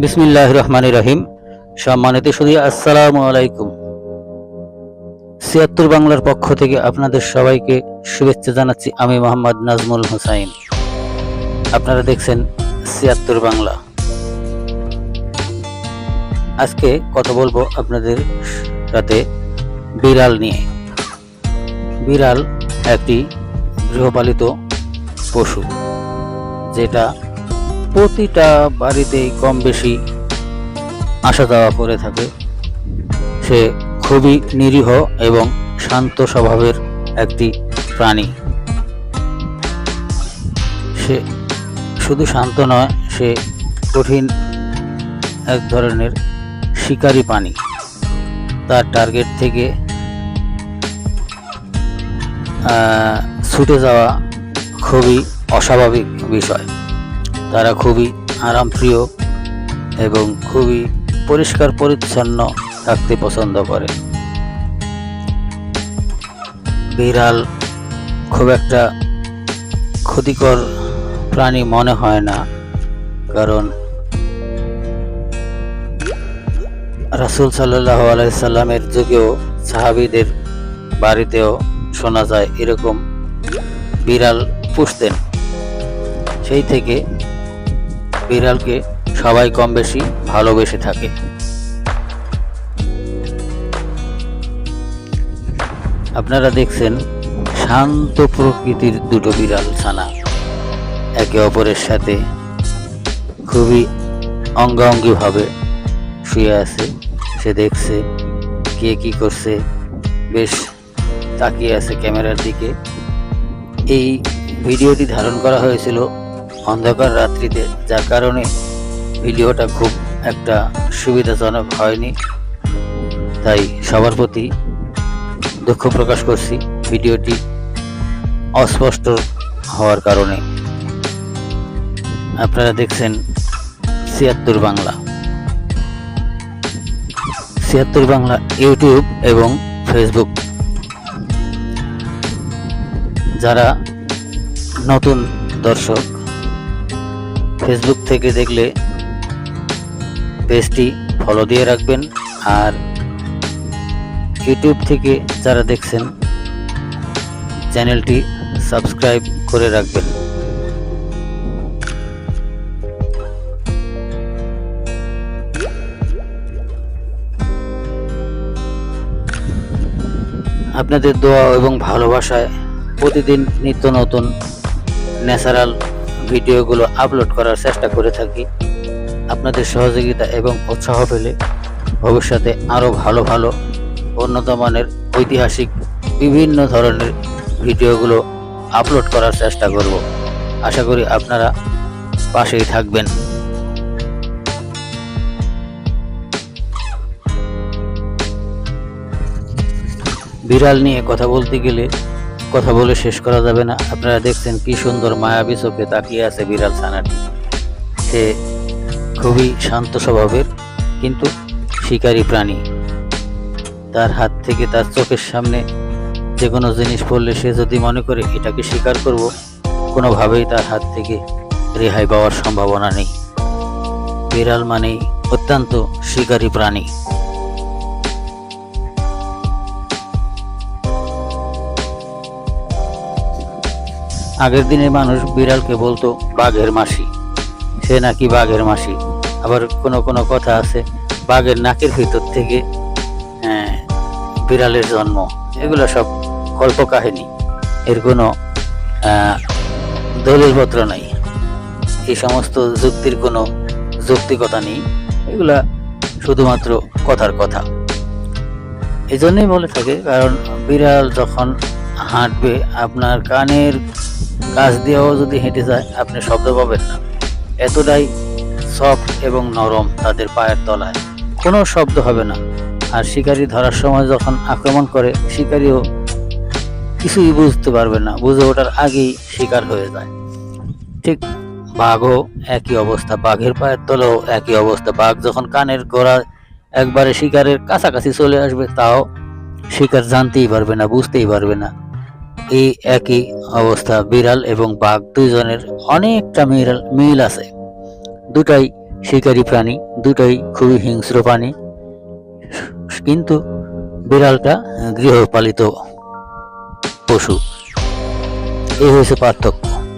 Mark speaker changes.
Speaker 1: বিসমিল্লাহির রহমানির রহিম। সম্মানিত সুধী, আসসালামু আলাইকুম। ৭৬ বাংলার পক্ষ থেকে আপনাদের সবাইকে শুভেচ্ছা জানাচ্ছি। আমি মোহাম্মদ নাজমুল হুসাইন। আপনারা দেখছেন ৭৬ বাংলা। আজকে কথা বলবো আপনাদের সাথে বিড়াল নিয়ে। বিড়াল একটি গৃহপালিত পশু, যেটা প্রতিটা বাড়িতেই কম বেশি আসা যাওয়া করে থাকে। সে খুবই নিরীহ এবং শান্ত স্বভাবের একটি প্রাণী। সে শুধু শান্ত নয়, সে কঠিন এক ধরনের শিকারী প্রাণী। তার টার্গেট থেকে ছুটে যাওয়া খুবই অস্বাভাবিক বিষয়। তারা খুবই আরামপ্রিয় এবং খুবই পরিষ্কার পরিচ্ছন্ন থাকতে পছন্দ করে। বিড়াল খুব একটা ক্ষতিকর প্রাণী মনে হয় না, কারণ রাসূল সাল্লাল্লাহু আলাইহি সাল্লামের যুগেও সাহাবীদের বাড়িতেও শোনা যায় এরকম বিড়াল পুষতেন। সেই থেকে বিড়ালকে সবাই কম বেশি ভালোবেসে থাকে। আপনারা দেখছেন শান্ত প্রকৃতির দুটো বিড়াল ছানা একে অপরের সাথে খুবই অঙ্গাঙ্গি ভাবে শুয়ে আছে। সে দেখছে কে কি করছে, বেশ তাকিয়ে আছে ক্যামেরার দিকে। এই ভিডিওটি ধারণ করা হয়েছিল অন্ধকার রাত্রিতে, যার কারণে ভিডিওটা খুব একটা সুবিধাজনক হয়নি। তাই সবার প্রতি দুঃখ প্রকাশ করছি ভিডিওটি অস্পষ্ট হওয়ার কারণে। আপনারা দেখছেন ৭৬ বাংলা। ৭৬ বাংলা ইউটিউব এবং ফেসবুক। যারা নতুন দর্শক ফেসবুক থেকে দেখলে পেজটি ফলো দিয়ে রাখবেন, আর ইউটিউব থেকে যারা দেখছেন চ্যানেলটি সাবস্ক্রাইব করে রাখবেন। আপনাদের দোয়া এবং ভালোবাসায় প্রতিদিন নিত্য নতুন ন্যাচারাল ভিডিওগুলো আপলোড করার চেষ্টা করে থাকি। আপনাদের সহযোগিতা এবং উৎসাহ পেলে ভবিষ্যতে আরও ভালো ভালো উন্নত মানের ঐতিহাসিক বিভিন্ন ধরনের ভিডিওগুলো আপলোড করার চেষ্টা করব। আশা করি আপনারা পাশেই থাকবেন। বিড়াল নিয়ে কথা বলতে গেলে কথা বলে শেষ করা যাবে না। আপনারা দেখছেন কি সুন্দর মায়াবী চোখে তাকিয়ে আছে বিড়াল ছানাটি। সে খুবই শান্ত স্বভাবের কিন্তু শিকারী প্রাণী। তার হাত থেকে, তার চোখের সামনে যে কোনো জিনিস পড়লে সে যদি মনে করে এটাকে শিকার করব, কোনোভাবেই তার হাত থেকে রেহাই পাওয়ার সম্ভাবনা নেই। বিড়াল মানেই অত্যন্ত শিকারী প্রাণী। আগের দিনে মানুষ বিড়ালকে বলতো বাঘের মাসি। সে নাকি বাঘের মাসি। আবার কোনো কোনো কথা আছে বাঘের নাকের ভিতর থেকে বিড়ালের জন্ম। এগুলো সব কল্পকাহিনী, এর কোনো দলিলপত্র নাই। এই সমস্ত যুক্তির কোনো যৌক্তিকতা নেই। এগুলা শুধুমাত্র কথার কথা। এই জন্যই বলে থাকে, কারণ বিড়াল যখন হাঁটবে আপনার কানের কাছ দিয়েও যদি হেঁটে যায় আপনি শব্দ পাবেন না। এতটাই সফট এবং নরম তাদের পায়ের তলায়, কোনো শব্দ হবে না। আর শিকারি ধরার সময় যখন আক্রমণ করে, শিকারিও কিছুই বুঝতে পারবে না, বুঝে ওঠার আগেই শিকার হয়ে যায়। ঠিক বাঘও একই অবস্থা, বাঘের পায়ের তলাও একই অবস্থা। বাঘ যখন কানের গোড়া একবারে শিকারের কাছাকাছি চলে আসবে, তাও শিকার জানতেই পারবে না, বুঝতেই পারবে না। এই একই অবস্থা। বিড়াল এবং বাঘ দুইজনের অনেকটা মিল আছে। দুটাই শিকারী প্রাণী, দুটাই খুবই হিংস্র প্রাণী, কিন্তু বিড়ালটা গৃহপালিত পশু। এই হয়েছে পার্থক্য।